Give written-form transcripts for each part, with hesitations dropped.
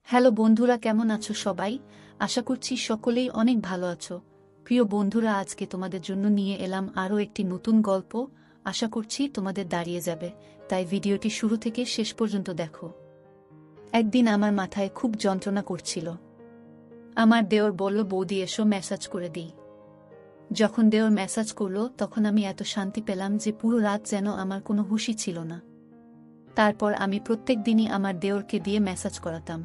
Hello বন্ধুরা, কেমন আছো সবাই? আশা করছি সকলেই অনেক ভালো আছো। প্রিয় বন্ধুরা, আজকে তোমাদের জন্য নিয়ে এলাম আরও একটি নতুন গল্প। আশা করছি তোমাদের দাঁড়িয়ে যাবে, তাই ভিডিওটি শুরু থেকে শেষ পর্যন্ত দেখো। একদিন আমার মাথায় খুব যন্ত্রণা করছিল। আমার দেওর বলল, বৌদি এসো ম্যাসাজ করে দিই। যখন দেওর ম্যাসাজ করলো তখন আমি এত শান্তি পেলাম যে পুরো রাত যেন আমার কোনো হুঁশই ছিল না। তারপর আমি প্রত্যেক দিনই আমার দেওরকে দিয়ে ম্যাসাজ করাতাম।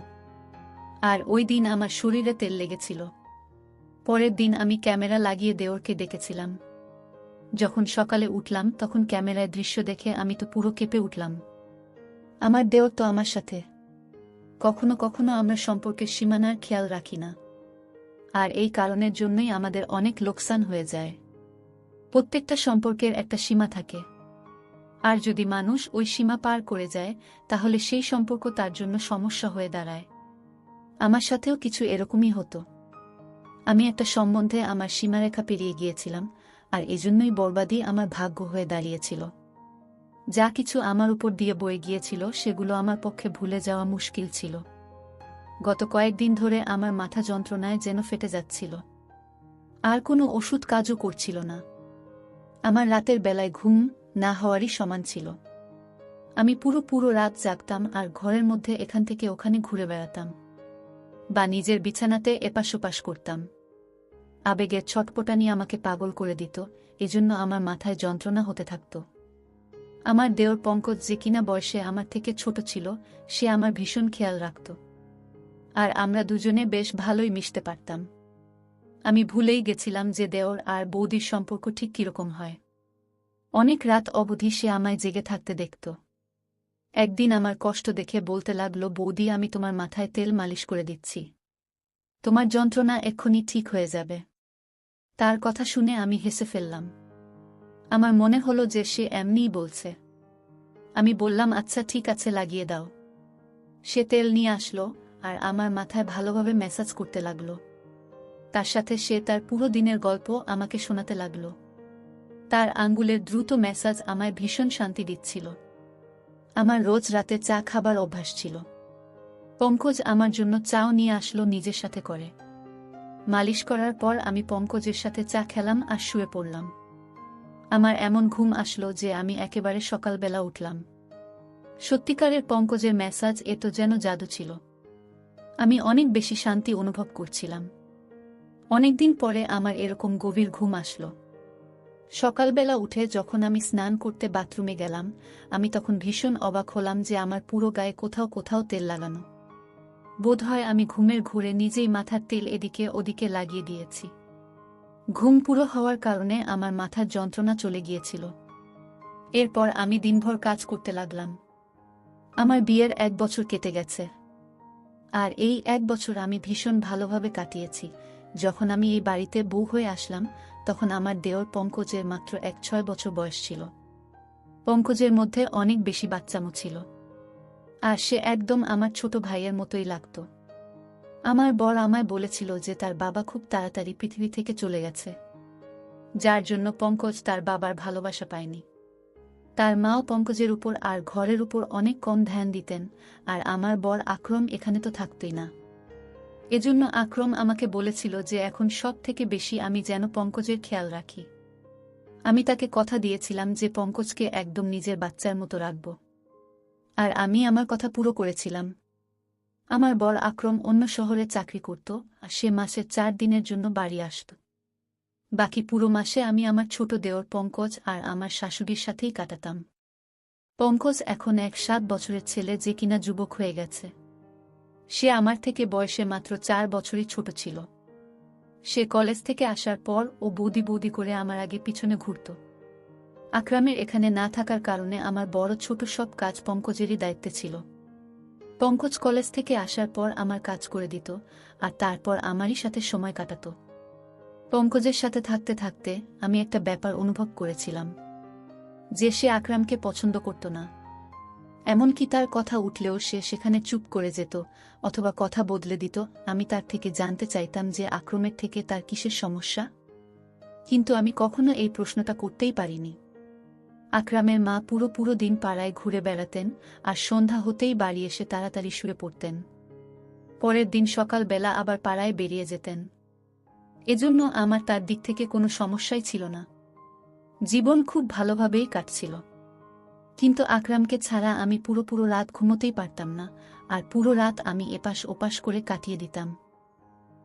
আর ওই দিন আমার শরীরে তেল লেগেছিল। পরের দিন আমি ক্যামেরা লাগিয়ে দেওরকে ডেকেছিলাম। যখন সকালে উঠলাম তখন ক্যামেরায় দৃশ্য দেখে আমি তো পুরো কেঁপে উঠলাম। আমার দেওর তো আমার সাথে। কখনো কখনো আমরা সম্পর্কের সীমানার খেয়াল রাখি না, আর এই কারণের জন্যই আমাদের অনেক লোকসান হয়ে যায়। প্রত্যেকটা সম্পর্কের একটা সীমা থাকে, আর যদি মানুষ ওই সীমা পার করে যায় তাহলে সেই সম্পর্ক তার জন্য সমস্যা হয়ে দাঁড়ায়। আমার সাথেও কিছু এরকমই হতো। আমি একটা সম্বন্ধে আমার সীমারেখা পেরিয়ে গিয়েছিলাম, আর এজন্যই বরবাদই আমার ভাগ্য হয়ে দাঁড়িয়েছিল। যা কিছু আমার উপর দিয়ে বয়ে গিয়েছিল সেগুলো আমার পক্ষে ভুলে যাওয়া মুশকিল ছিল। গত কয়েকদিন ধরে আমার মাথা যন্ত্রণায় যেন ফেটে যাচ্ছিল, আর কোনো ওষুধ কাজও করছিল না। আমার রাতের বেলায় ঘুম না হওয়ারই সমান ছিল। আমি পুরো রাত জাগতাম আর ঘরের মধ্যে এখান থেকে ওখানে ঘুরে বেড়াতাম, বা নিজের বিছানাতে এপাশ ওপাশ করতাম। আবেগের ছটপটানি আমাকে পাগল করে দিত, এজন্য আমার মাথায় যন্ত্রণা হতে থাকত। আমার দেওর পঙ্কজ, যে কিনা বয়সে আমার থেকে ছোট ছিল, সে আমার ভীষণ খেয়াল রাখত। আর আমরা দুজনে বেশ ভালোই মিশতে পারতাম। আমি ভুলেই গেছিলাম যে দেওর আর বৌদির সম্পর্ক ঠিক কিরকম হয়। অনেক রাত অবধি সে আমায় জেগে থাকতে দেখত। একদিন আমার কষ্ট দেখে বলতে লাগলো, বৌদি আমি তোমার মাথায় তেল মালিশ করে দিচ্ছি, তোমার যন্ত্রণা এক্ষুনি ঠিক হয়ে যাবে। তার কথা শুনে আমি হেসে ফেললাম। আমার মনে হলো যে সে এমনিই বলছে। আমি বললাম, আচ্ছা ঠিক আছে, লাগিয়ে দাও। সে তেল নিয়ে আসলো আর আমার মাথায় ভালোভাবে ম্যাসাজ করতে লাগলো। তার সাথে সে তার পুরো দিনের গল্প আমাকে শোনাতে লাগলো। তার আঙ্গুলের দ্রুত ম্যাসাজ আমায় ভীষণ শান্তি দিচ্ছিল। আমার রোজ রাতে চা খাবার অভ্যাস ছিল। পঙ্কজ আমার জন্য চাও নিয়ে আসলো নিজের সাথে করে। মালিশ করার পর আমি পঙ্কজের সাথে চা খেলাম আর শুয়ে পড়লাম। আমার এমন ঘুম আসলো যে আমি একেবারে সকালবেলা উঠলাম। সত্যিকারের পঙ্কজের ম্যাসাজ এতো যেন জাদু ছিল। আমি অনেক বেশি শান্তি অনুভব করছিলাম। অনেকদিন পরে আমার এরকম গভীর ঘুম আসলো। সকালবেলা উঠে যখন আমি স্নান করতে বাথরুমে গেলাম, আমি তখন ভীষণ অবাক হলাম যে আমার পুরো গায়ে কোথাও কোথাও তেল লাগানো। বোধহয় আমি ঘুমের ঘোরে নিজেই মাথার তেল এদিকে ওদিকে লাগিয়ে দিয়েছি। ঘুম পুরো হওয়ার কারণে আমার মাথার যন্ত্রণা চলে গিয়েছিল। এরপর আমি দিনভর কাজ করতে লাগলাম। আমার বিয়ের 1 বছর কেটে গেছে, আর এই 1 বছর আমি ভীষণ ভালোভাবে কাটিয়েছি। যখন আমি এই বাড়িতে বউ হয়ে আসলাম তখন আমার দেওর পঙ্কজের মাত্র 6 বছর বয়স ছিল। পঙ্কজের মধ্যে অনেক বেশি বাচ্চামো ছিল, আর সে একদম আমার ছোট ভাইয়ের মতোই লাগত। আমার বর আমায় বলেছিল যে তার বাবা খুব তাড়াতাড়ি পৃথিবী থেকে চলে গেছে, যার জন্য পঙ্কজ তার বাবার ভালোবাসা পায়নি। তার মাও পঙ্কজের উপর আর ঘরের উপর অনেক কম ধ্যান দিতেন, আর আমার বর আকরম এখানে তো থাকতই না। এজন্য আকরম আমাকে বলেছিল যে এখন সব থেকে বেশি আমি যেন পঙ্কজের খেয়াল রাখি। আমি তাকে কথা দিয়েছিলাম যে পঙ্কজকে একদম নিজের বাচ্চার মতো রাখব, আর আমি আমার কথা পুরো করেছিলাম। আমার বর আকরম অন্য শহরে চাকরি করত, আর সে মাসে 4 দিনের জন্য বাড়ি আসত। বাকি পুরো মাসে আমি আমার ছোট দেওর পঙ্কজ আর আমার শাশুড়ির সাথেই কাটাতাম। পঙ্কজ এখন 7 বছরের ছেলে, যে কিনা যুবক হয়ে গেছে। সে আমার থেকে বয়সে মাত্র 4 বছরই ছোট ছিল। সে কলেজ থেকে আসার পর ও বৌদি বৌদি করে আমার আগে পিছনে ঘুরত। আকরামের এখানে না থাকার কারণে আমার বড় ছোট সব কাজ পঙ্কজেরই দায়িত্বে ছিল। পঙ্কজ কলেজ থেকে আসার পর আমার কাজ করে দিত, আর তারপর আমারই সাথে সময় কাটাত। পঙ্কজের সাথে থাকতে থাকতে আমি একটা ব্যাপার অনুভব করেছিলাম, যে সে আকরামকে পছন্দ করত না। এমনকি তার কথা উঠলেও সে সেখানে চুপ করে যেত অথবা কথা বদলে দিত। আমি তার থেকে জানতে চাইতাম যে আকরমের থেকে তার কিসের সমস্যা, কিন্তু আমি কখনো এই প্রশ্নটা করতেই পারিনি। আকরামের মা পুরো দিন পাড়ায় ঘুরে বেড়াতেন, আর সন্ধ্যা হতেই বাড়ি এসে তাড়াতাড়ি শুয়ে পড়তেন। পরের দিন সকালবেলা আবার পাড়ায় বেরিয়ে যেতেন। এজন্য আমার তার দিক থেকে কোনো সমস্যাই ছিল না। জীবন খুব ভালোভাবেই কাটছিল। কিন্তু আকরামকে ছাড়া আমি পুরো রাত ঘুমোতেই পারতাম না, আর পুরো রাত আমি এপাশ ওপাশ করে কাটিয়ে দিতাম।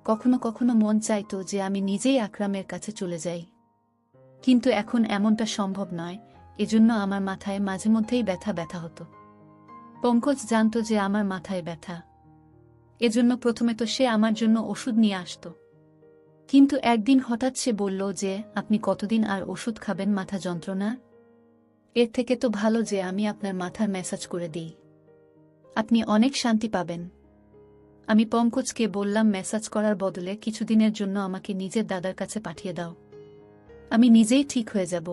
কখনো কখনো মন চাইতো যে আমি নিজেই আকরামের কাছে চলে যাই, কিন্তু এখন এমনটা সম্ভব নয়। এজন্য আমার মাথায় মাঝে মধ্যেই ব্যথা ব্যথা হতো। পঙ্কজ জানত যে আমার মাথায় ব্যথা, এজন্য প্রথমে তো সে আমার জন্য ওষুধ নিয়ে আসত। কিন্তু একদিন হঠাৎ সে বলল যে, আপনি কতদিন আর ওষুধ খাবেন মাথা যন্ত্রণা? এর থেকে তো ভালো যে আমি আপনার মাথার ম্যাসাজ করে দিই, আপনি অনেক শান্তি পাবেন। আমি পঙ্কজকে বললাম, ম্যাসাজ করার বদলে কিছুদিনের জন্য আমাকে নিজের দাদার কাছে পাঠিয়ে দাও, আমি নিজেই ঠিক হয়ে যাব।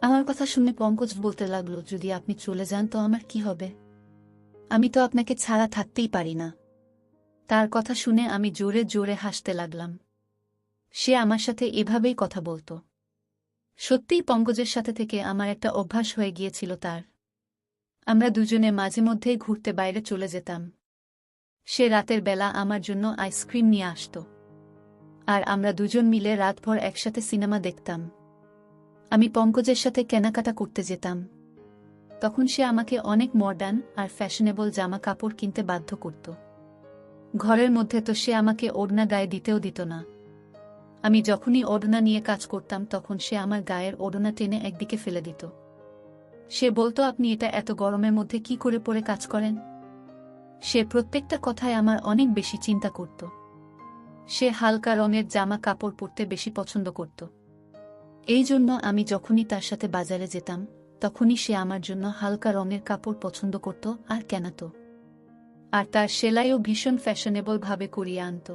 আমার কথা শুনে পঙ্কজ বলতে লাগলো, যদি আপনি চলে যান তো আমার কি হবে? আমি তো আপনাকে ছাড়া থাকতেই পারি না। তার কথা শুনে আমি জোরে জোরে হাসতে লাগলাম। সে আমার সাথে এভাবেই কথা বলতো। সত্যিই পঙ্কজের সাথে থেকে আমার একটা অভ্যাস হয়ে গিয়েছিল তার। আমরা দুজনে মাঝে মধ্যেই ঘুরতে বাইরে চলে যেতাম। সে রাতের বেলা আমার জন্য আইসক্রিম নিয়ে আসত, আর আমরা দুজন মিলে রাতভর একসাথে সিনেমা দেখতাম। আমি পঙ্কজের সাথে কেনাকাটা করতে যেতাম। তখন সে আমাকে অনেক মডার্ন আর ফ্যাশনেবল জামা কাপড় কিনতে বাধ্য করত। ঘরের মধ্যে তো সে আমাকে ওড়না গায়ে দিতেও দিত না। আমি যখনই ওড়না নিয়ে কাজ করতাম তখন সে আমার গায়ের ওড়না টেনে একদিকে ফেলে দিত। সে বলতো, আপনি এটা এত গরমের মধ্যে কি করে পরে কাজ করেন? সে প্রত্যেকটা কথায় আমার অনেক বেশি চিন্তা করত। সে হালকা রঙের জামা কাপড় পরতে বেশি পছন্দ করত। এই জন্য আমি যখনই তার সাথে বাজারে যেতাম তখনই সে আমার জন্য হালকা রঙের কাপড় পছন্দ করত আর কেনাত। আর তার সেলাইও ভীষণ ফ্যাশনেবল ভাবে করিয়ে আনত।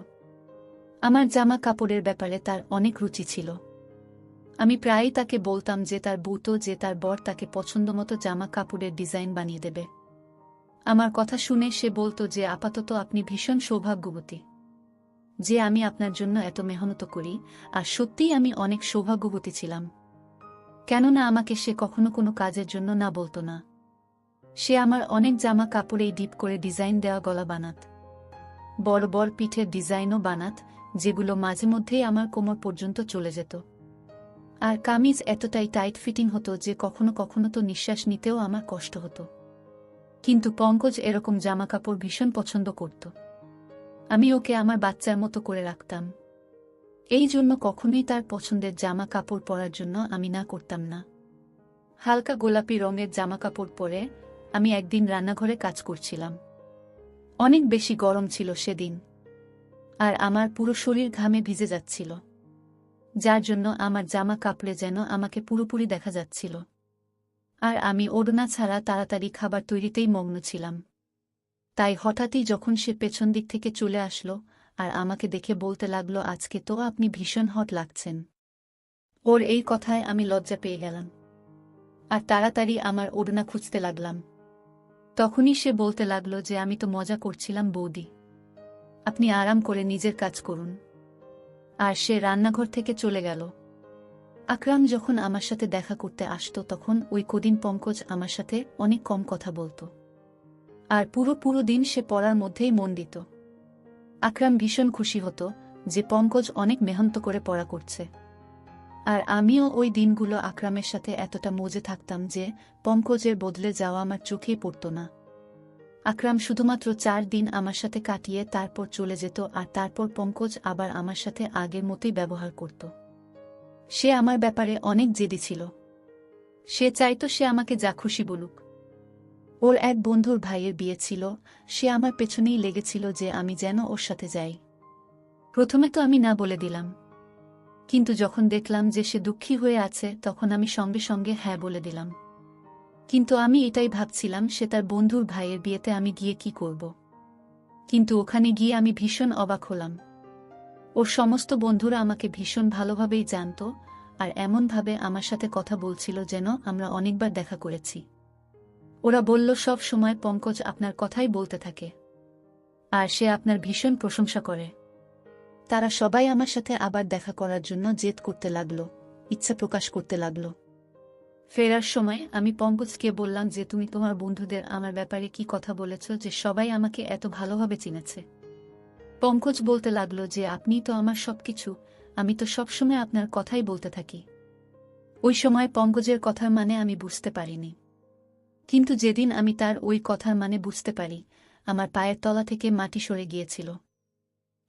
আমার জামা কাপড়ের ব্যাপারে তার অনেক রুচি ছিল। আমি প্রায়ই তাকে বলতাম যে তার বউতো যে তার বর তাকে পছন্দমতো জামা কাপড়ের ডিজাইন বানিয়ে দেবে। আমার কথা শুনে সে বলতো যে, আপাতত আপনি ভীষণ সৌভাগ্যবতী যে আমি আপনার জন্য এত মেহনত করি। আর সত্যিই আমি অনেক সৌভাগ্যবতী ছিলাম, কেননা আমাকে সে কখনো কোনো কাজের জন্য না বলতো না। সে আমার অনেক জামা কাপড়েই ডিপ করে ডিজাইন দেওয়া গলা বানাত, বড় বড় পিঠের ডিজাইনও বানাত, যেগুলো মাঝে মধ্যেই আমার কোমর পর্যন্ত চলে যেত। আর কামিজ এতটাই টাইট ফিটিং হতো যে কখনো কখনো তো নিঃশ্বাস নিতেও আমার কষ্ট হতো। কিন্তু পঙ্কজ এরকম জামাকাপড় ভীষণ পছন্দ করত। আমি ওকে আমার বাচ্চার মতো করে রাখতাম। এই জন্য কখনোই তার পছন্দের জামা কাপড় পরার জন্য আমি না করতাম না। হালকা গোলাপি রঙের জামাকাপড় পরে আমি একদিন রান্নাঘরে কাজ করছিলাম। অনেক বেশি গরম ছিল সেদিন, আর আমার পুরো শরীর ঘামে ভিজে যাচ্ছিল, যার জন্য আমার জামা কাপড়ে যেন আমাকে পুরোপুরি দেখা যাচ্ছিল। আর আমি ওড়না ছাড়া তাড়াতাড়ি খাবার তৈরিতেই মগ্ন ছিলাম। তাই হঠাৎই যখন সে পেছন দিক থেকে চলে আসলো আর আমাকে দেখে বলতে লাগলো, আজকে তো আপনি ভীষণ হট লাগছেন। ওর এই কথায় আমি লজ্জা পেয়ে গেলাম আর তাড়াতাড়ি আমার ওড়না খুঁজতে লাগলাম। তখনই সে বলতে লাগলো যে, আমি তো মজা করছিলাম বৌদি, আপনি আরাম করে নিজের কাজ করুন। আর সে রান্নাঘর থেকে চলে গেল। আকরাম যখন আমার সাথে দেখা করতে আসতো তখন ওই কদিন পঙ্কজ আমার সাথে অনেক কম কথা বলতো, আর পুরো দিন সে পড়ার মধ্যেই মন দিত। আকরাম ভীষণ খুশি হতো যে পঙ্কজ অনেক মেহনত করে পড়া করছে। আর আমিও ওই দিনগুলো আকরামের সাথে এতটা মজে থাকতাম যে পঙ্কজের বদলে যাওয়া আমার চোখেই পড়ত না। আকরাম শুধুমাত্র 4 দিন আমার সাথে কাটিয়ে তারপর চলে যেত, আর তারপর পঙ্কজ আবার আমার সাথে আগের মতোই ব্যবহার করত। সে আমার ব্যাপারে অনেক জেদি ছিল। সে চাইতো সে আমাকে যা খুশি বলুক। ওর এক বন্ধুর ভাইয়ের বিয়ে ছিল, সে আমার পেছনেই লেগেছিল যে আমি যেন ওর সাথে যাই। প্রথমে তো আমি না বলে দিলাম, কিন্তু যখন দেখলাম যে সে দুঃখী হয়ে আছে তখন আমি সঙ্গে সঙ্গে হ্যাঁ বলে দিলাম। কিন্তু আমি এটাই ভাবছিলাম, সে তার বন্ধুর ভাইয়ের বিয়েতে আমি গিয়ে কি করব। কিন্তু ওখানে গিয়ে আমি ভীষণ অবাক হলাম। ওর সমস্ত বন্ধুরা আমাকে ভীষণ ভালোভাবেই জানত, আর এমনভাবে আমার সাথে কথা বলছিল যেন আমরা অনেকবার দেখা করেছি। ওরা বলল, সব সময় পঙ্কজ আপনার কথাই বলতে থাকে, আর সে আপনার ভীষণ প্রশংসা করে। তারা সবাই আমার সাথে আবার দেখা করার জন্য জেদ করতে লাগলো, ইচ্ছা প্রকাশ করতে লাগলো। ফেরার সময় আমি পঙ্কজকে বললাম যে তুমি তোমার বন্ধুদের আমার ব্যাপারে কি কথা বলেছ যে সবাই আমাকে এত ভালোভাবে চিনেছে। পঙ্কজ বলতে লাগলো যে আপনি তো আমার সবকিছু, আমি তো সবসময় আপনার কথাই বলতে থাকি। ওই সময় পঙ্কজের কথার মানে আমি বুঝতে পারিনি, কিন্তু যেদিন আমি তার ওই কথার মানে বুঝতে পারি, আমার পায়ের তলা থেকে মাটি সরে গিয়েছিল।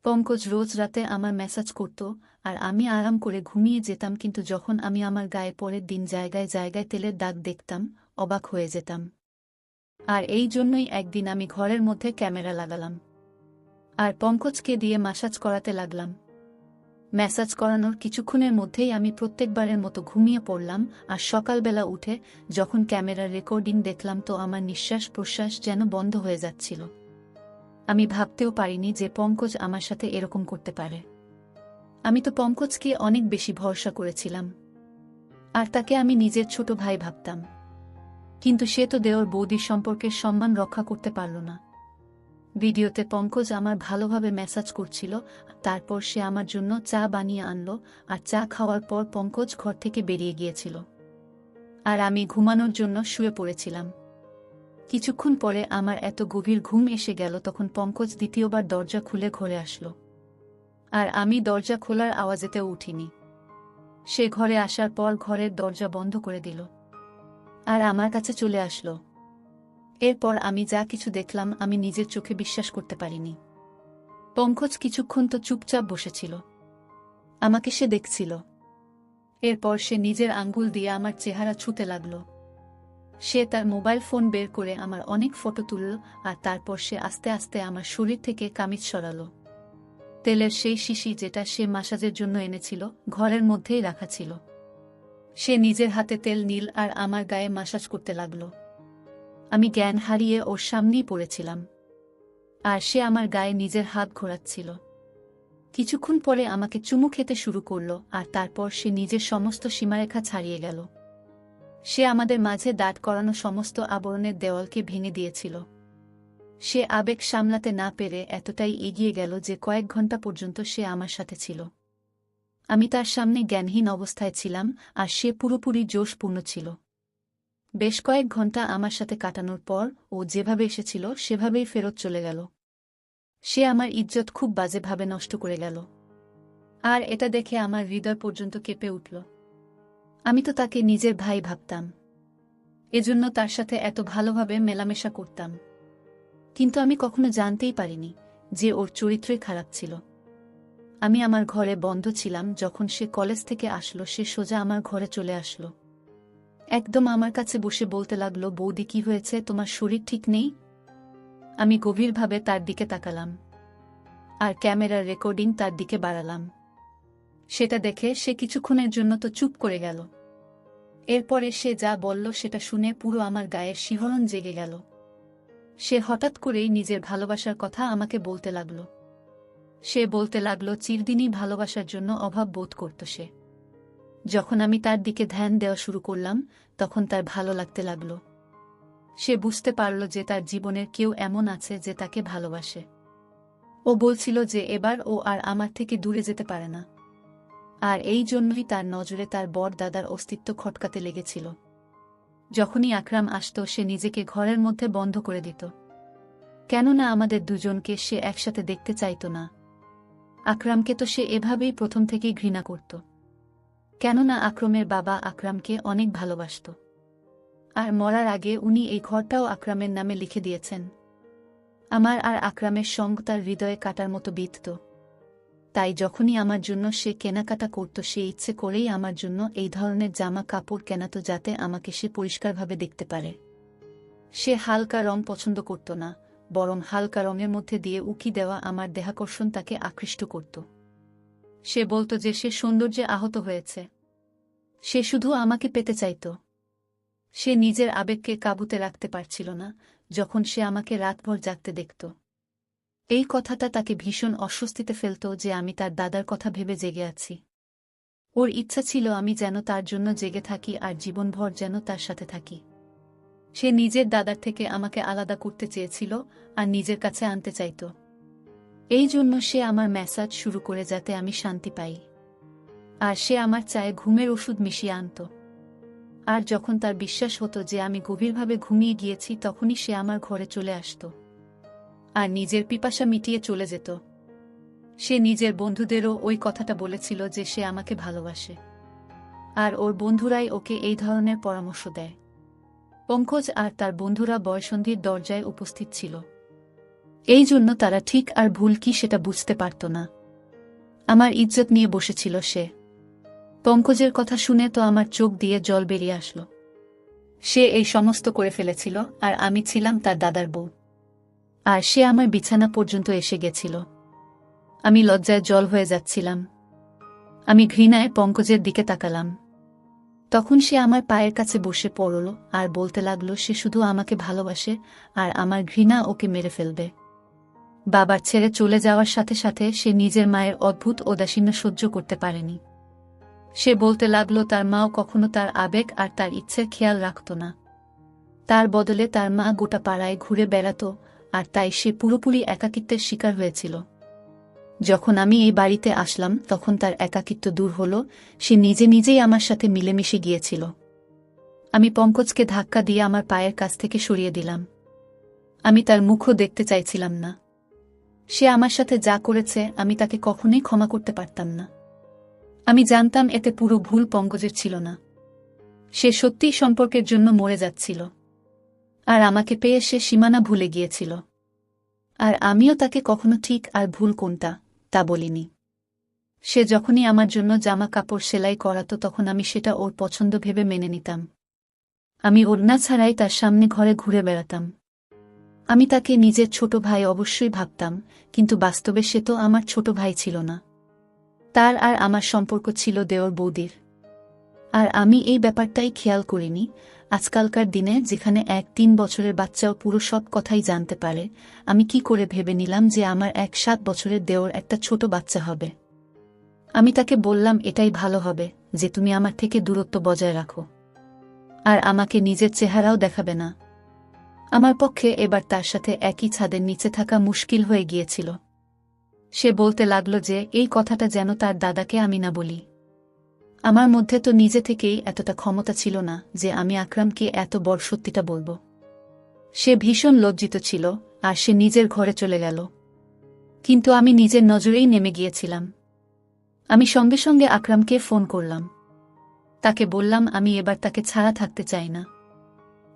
পঙ্কজ রোজ রাতে আমার মেসাজ করত, আর আমি আরাম করে ঘুমিয়ে যেতাম, কিন্তু যখন আমি আমার গায়ে পরের দিন জায়গায় জায়গায় তেলের দাগ দেখতাম, অবাক হয়ে যেতাম। আর এই জন্যই একদিন আমি ঘরের মধ্যে ক্যামেরা লাগালাম, আর পঙ্কজকে দিয়ে মাসাজ করাতে লাগলাম। ম্যাসাজ করানোর কিছুক্ষণের মধ্যেই আমি প্রত্যেকবারের মতো ঘুমিয়ে পড়লাম, আর সকালবেলা উঠে যখন ক্যামেরার রেকর্ডিং দেখলাম তো আমার নিঃশ্বাস প্রশ্বাস যেন বন্ধ হয়ে যাচ্ছিল। আমি ভাবতেও পারিনি যে পঙ্কজ আমার সাথে এরকম করতে পারে। আমি তো পঙ্কজকে অনেক বেশি ভরসা করেছিলাম, আর তাকে আমি নিজের ছোট ভাই ভাবতাম, কিন্তু সে তো দেওর বৌদির সম্পর্কের সম্মান রক্ষা করতে পারল না। ভিডিওতে পঙ্কজ আমার ভালোভাবে ম্যাসাজ করছিল, তারপর সে আমার জন্য চা বানিয়ে আনলো, আর চা খাওয়ার পর পঙ্কজ ঘর থেকে বেরিয়ে গিয়েছিল, আর আমি ঘুমানোর জন্য শুয়ে পড়েছিলাম। কিছুক্ষণ পরে আমার এত গভীর ঘুম এসে গেল, তখন পঙ্কজ দ্বিতীয়বার দরজা খুলে ঘরে আসলো, আর আমি দরজা খোলার আওয়াজেতেও উঠিনি। সে ঘরে আসার পর ঘরের দরজা বন্ধ করে দিল, আর আমার কাছে চলে আসলো। এরপর আমি যা কিছু দেখলাম আমি নিজের চোখে বিশ্বাস করতে পারিনি। পঙ্কজ কিছুক্ষণ তো চুপচাপ বসেছিল, আমাকে সে দেখছিল। এরপর সে নিজের আঙ্গুল দিয়ে আমার চেহারা ছুঁতে লাগল। সে তার মোবাইল ফোন বের করে আমার অনেক ফটো তুলল, আর তারপর সে আস্তে আস্তে আমার শরীর থেকে কামিজ সরালো। তেলের সেই শিশি যেটা সে মাসাজের জন্য এনেছিল ঘরের মধ্যেই রাখা ছিল। সে নিজের হাতে তেল নীল আর আমার গায়ে মাসাজ করতে লাগল। আমি জ্ঞান হারিয়ে ওর সামনেই পড়েছিলাম, আর সে আমার গায়ে নিজের হাত ঘোরাচ্ছিল। কিছুক্ষণ পরে আমাকে চুমু খেতে শুরু করল, আর তারপর সে নিজের সমস্ত সীমারেখা ছাড়িয়ে গেল। সে আমাদের মাঝে দাঁড় করানো সমস্ত আবরণের দেওয়ালকে ভেঙে দিয়েছিল। সে আবেগ সামলাতে না পেরে এতটাই এগিয়ে গেল যে কয়েক ঘন্টা পর্যন্ত সে আমার সাথে ছিল। আমি তার সামনে জ্ঞানহীন অবস্থায় ছিলাম, আর সে পুরোপুরি জোশপূর্ণ ছিল। বেশ কয়েক ঘন্টা আমার সাথে কাটানোর পর ও যেভাবে এসেছিল সেভাবেই ফেরত চলে গেল। সে আমার ইজ্জত খুব বাজেভাবে নষ্ট করে গেল, আর এটা দেখে আমার হৃদয় পর্যন্ত কেঁপে উঠল। আমি তো তাকে নিজের ভাই ভাবতাম, এজন্য তার সাথে এত ভালোভাবে মেলামেশা করতাম, কিন্তু আমি কখনো জানতেই পারিনি যে ওর চরিত্রই খারাপ ছিল। আমি আমার ঘরে বন্ধ ছিলাম, যখন সে কলেজ থেকে আসলো সে সোজা আমার ঘরে চলে আসলো। একদম আমার কাছে বসে বলতে লাগলো, বৌদি কি হয়েছে, তোমার শরীর ঠিক নেই? আমি গভীরভাবে তার দিকে তাকালাম, আর ক্যামেরার রেকর্ডিং তার দিকে বাড়ালাম। সেটা দেখে সে কিছুক্ষণের জন্য তো চুপ করে গেল। এরপরে সে যা বলল সেটা শুনে পুরো আমার গায়ের শিহরণ জেগে গেল। সে হঠাৎ করেই নিজের ভালোবাসার কথা আমাকে বলতে লাগল। সে বলতে লাগল চিরদিনই ভালোবাসার জন্য অভাব বোধ করত সে। যখন আমি তার দিকে ধ্যান দেওয়া শুরু করলাম তখন তার ভালো লাগতে লাগল। সে বুঝতে পারল যে তার জীবনের কেউ এমন আছে যে তাকে ভালোবাসে। ও বলছিল যে এবার ও আর আমার থেকে দূরে যেতে পারে না, আর এই জন্যই তার নজরে তার বড় দাদার অস্তিত্ব খটকাতে লেগেছিল। যখনই আকরাম আসত সে নিজেকে ঘরের মধ্যে বন্ধ করে দিত, কেননা আমাদের দুজনকে সে একসাথে দেখতে চাইত না। আকরামকে তো সে এভাবেই প্রথম থেকেই ঘৃণা করত, কেননা আকরামের বাবা আকরামকে অনেক ভালোবাসত, আর মরার আগে উনি এই ঘরটাও আকরামের নামে লিখে দিয়েছেন। আমার আর আকরামের সঙ্গ তার হৃদয়ে কাটার মতো বিঁধত। তাই যখনই আমার জন্য সে কেনাকাটা করত সে ইচ্ছে করেই আমার জন্য এই ধরনের জামা কাপড় কেনাতো, যাতে আমাকে সে পরিষ্কারভাবে দেখতে পারে। সে হালকা রং পছন্দ করত না, বরং হালকা রঙের মধ্যে দিয়ে উকি দেওয়া আমার দেহাকর্ষণ তাকে আকৃষ্ট করত। সে বলত যে সে সৌন্দর্যে আহত হয়েছে, সে শুধু আমাকে পেতে চাইত। সে নিজের আবেগকে কাবুতে রাখতে পারছিল না যখন সে আমাকে রাতভর জাগতে দেখত। এই কথাটা তাকে ভীষণ অস্বস্তিতে ফেলত যে আমি তার দাদার কথা ভেবে জেগে আছি। ওর ইচ্ছা ছিল আমি যেন তার জন্য জেগে থাকি আর জীবনভর যেন তার সাথে থাকি। সে নিজের দাদার থেকে আমাকে আলাদা করতে চেয়েছিল আর নিজের কাছে আনতে চাইত। এই জন্য সে আমার ম্যাসাজ শুরু করে যাতে আমি শান্তি পাই, আর সে আমার চায়ে ঘুমের ওষুধ মিশিয়ে আনত। আর যখন তার বিশ্বাস হতো যে আমি গভীরভাবে ঘুমিয়ে গিয়েছি তখনই সে আমার ঘরে চলে আসত আর নিজের পিপাসা মিটিয়ে চলে যেত। সে নিজের বন্ধুদেরও ওই কথাটা বলেছিল যে সে আমাকে ভালোবাসে, আর ওর বন্ধুরাই ওকে এই ধরনের পরামর্শ দেয়। পঙ্কজ আর তার বন্ধুরা বয়ঃসন্ধির দরজায় উপস্থিত ছিল, এই জন্য তারা ঠিক আর ভুল কি সেটা বুঝতে পারত না। আমার ইজ্জত নিয়ে বসেছিল সে। পঙ্কজের কথা শুনে তো আমার চোখ দিয়ে জল বেরিয়ে আসলো। সে এই সমস্ত করে ফেলেছিল আর আমি ছিলাম তার দাদার বউ, আর সে আমার বিছানা পর্যন্ত এসে গেছিল। আমি লজ্জায় জল হয়ে যাচ্ছিলাম। আমি ঘৃণায় পঙ্কজের দিকে তাকালাম। তখন সে আমার পায়ের কাছে বসে পড়ল আর বলতে লাগলো সে শুধু আমাকে ভালোবাসে আর আমার ঘৃণা ওকে মেরে ফেলবে। বাবার ছেড়ে চলে যাওয়ার সাথে সাথে সে নিজের মায়ের অদ্ভুত উদাসীন্য সহ্য করতে পারেনি। সে বলতে লাগলো তার মাও কখনো তার আবেগ আর তার ইচ্ছের খেয়াল রাখত না। তার বদলে তার মা গোটা পাড়ায় ঘুরে বেড়াত, আর তাই সে পুরোপুরি একাকিত্বের শিকার হয়েছিল। যখন আমি এই বাড়িতে আসলাম তখন তার একাকিত্ব দূর হল। সে নিজে নিজেই আমার সাথে মিলেমিশে গিয়েছিল। আমি পঙ্কজকে ধাক্কা দিয়ে আমার পায়ের কাছ থেকে সরিয়ে দিলাম। আমি তার মুখও দেখতে চাইছিলাম না। সে আমার সাথে যা করেছে আমি তাকে কখনোই ক্ষমা করতে পারতাম না। আমি জানতাম এতে পুরো ভুল পঙ্কজের ছিল না। সে সত্যিই সম্পর্কের জন্য মরে যাচ্ছিল, আর আমাকে পেয়ে সে সীমানা ভুলে গিয়েছিল। আর আমিও তাকে কখনো ঠিক আর ভুল কোনটা তা বলিনি। সে যখনই আমার জন্য জামা কাপড় সেলাই করাতো তখন আমি সেটা ওর পছন্দ ভেবে মেনে নিতাম। আমি ওড়না ছাড়াই তার সামনে ঘরে ঘুরে বেড়াতাম। আমি তাকে নিজের ছোট ভাই অবশ্যই ভাবতাম, কিন্তু বাস্তবে সে তো আমার ছোট ভাই ছিল না। তার আর আমার সম্পর্ক ছিল দেওর বৌদির। আর আমি এই ব্যাপারটাই খেয়াল করিনি। আজকালকার দিনে যেখানে 1-3 বছরের বাচ্চাও পুরো সব কথাই জানতে পারে, আমি কি করে ভেবে নিলাম যে আমার 1-7 বছরের দেওর একটা ছোট বাচ্চা হবে। আমি তাকে বললাম এটাই ভালো হবে যে তুমি আমার থেকে দূরত্ব বজায় রাখো, আর আমাকে নিজের চেহারাও দেখাবে না। আমার পক্ষে এবার তার সাথে একই ছাদের নিচে থাকা মুশকিল হয়ে গিয়েছিল। সে বলতে লাগলো যে এই কথাটা যেন তার দাদাকে আমি না বলি। আমার মধ্যে তো নিজে থেকেই এতটা ক্ষমতা ছিল না যে আমি আকরামকে এত বড় সত্যিটা বলবো। সে ভীষণ লজ্জিত ছিল আর সে নিজের ঘরে চলে গেল। কিন্তু আমি নিজের নজরেই নেমে গিয়েছিলাম। আমি সঙ্গে সঙ্গে আকরামকে ফোন করলাম। তাকে বললাম আমি এবার তাকে ছাড়া থাকতে চাই না।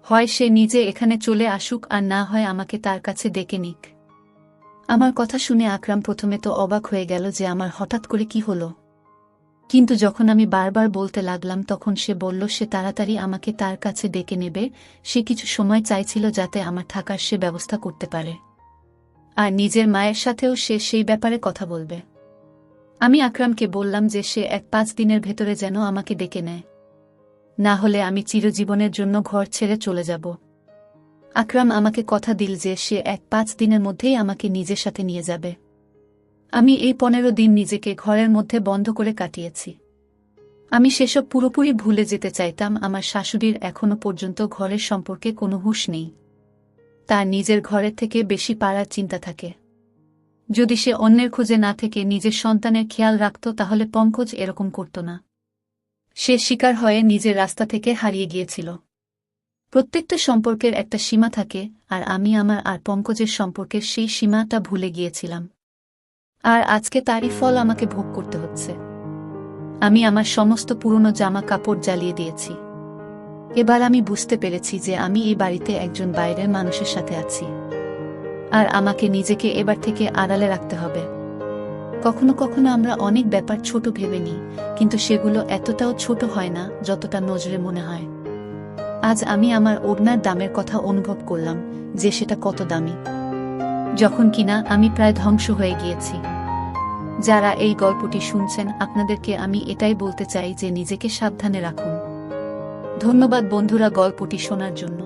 হয় সে নিজে এখানে চলে আসুক আর না হয় আমাকে তার কাছে ডেকে নিক। আমার কথা শুনে আকরাম প্রথমে তো অবাক হয়ে গেল যে আমার হঠাৎ করে কি হলো, কিন্তু যখন আমি বারবার বলতে লাগলাম তখন সে বলল সে তাড়াতাড়ি আমাকে তার কাছে ডেকে নেবে। সে কিছু সময় চাইছিল যাতে আমার থাকার সে ব্যবস্থা করতে পারে, আর নিজের মায়ের সাথেও সে সেই ব্যাপারে কথা বলবে। আমি আকরামকে বললাম যে সে 1-5 দিনের ভেতরে যেন আমাকে ডেকে নেয়, না হলে আমি চিরজীবনের জন্য ঘর ছেড়ে চলে যাব। আকরাম আমাকে কথা দিল যে সে 1-5 দিনের মধ্যেই আমাকে নিজের সাথে নিয়ে যাবে। আমি এই 15 দিন নিজেকে ঘরের মধ্যে বন্ধ করে কাটিয়েছি। আমি সেসব পুরোপুরি ভুলে যেতে চাইতাম। আমার শাশুড়ির এখনো পর্যন্ত ঘরের সম্পর্কে কোনো হুঁশ নেই। তার নিজের ঘরের থেকে বেশি পাড়ার চিন্তা থাকে। যদি সে অন্যের খোঁজে না থেকে নিজের সন্তানের খেয়াল রাখত তাহলে পঙ্কজ এরকম করত না। সে শিকার হয়ে নিজের রাস্তা থেকে হারিয়ে গিয়েছিল। প্রত্যেকটা সম্পর্কের একটা সীমা থাকে, আর আমি আমার আর পঙ্কজের সম্পর্কের সেই সীমাটা ভুলে গিয়েছিলাম। আর আজকে তারই ফল আমাকে ভোগ করতে হচ্ছে। আমি আমার সমস্ত পুরনো জামা কাপড় জ্বালিয়ে দিয়েছি। এবার আমি বুঝতে পেরেছি যে আমি এই বাড়িতে একজন বাইরের মানুষের সাথে আছি, আর আমাকে নিজেকে এবার থেকে আড়ালে রাখতে হবে। কখনো কখনো আমরা অনেক ব্যাপার ছোট ভেবে নিই, কিন্তু সেগুলো এতটাও ছোট হয় না যতটা নজরে মনে হয়। আজ আমি আমার ওড়নার দামের কথা অনুভব করলাম যে সেটা কত দামি, যখন কিনা আমি প্রায় ধ্বংস হয়ে গিয়েছি। যারা এই গল্পটি শুনছেন আপনাদেরকে আমি এটাই বলতে চাই যে নিজেকে সাবধানে রাখুন। ধন্যবাদ বন্ধুরা গল্পটি শোনার জন্য।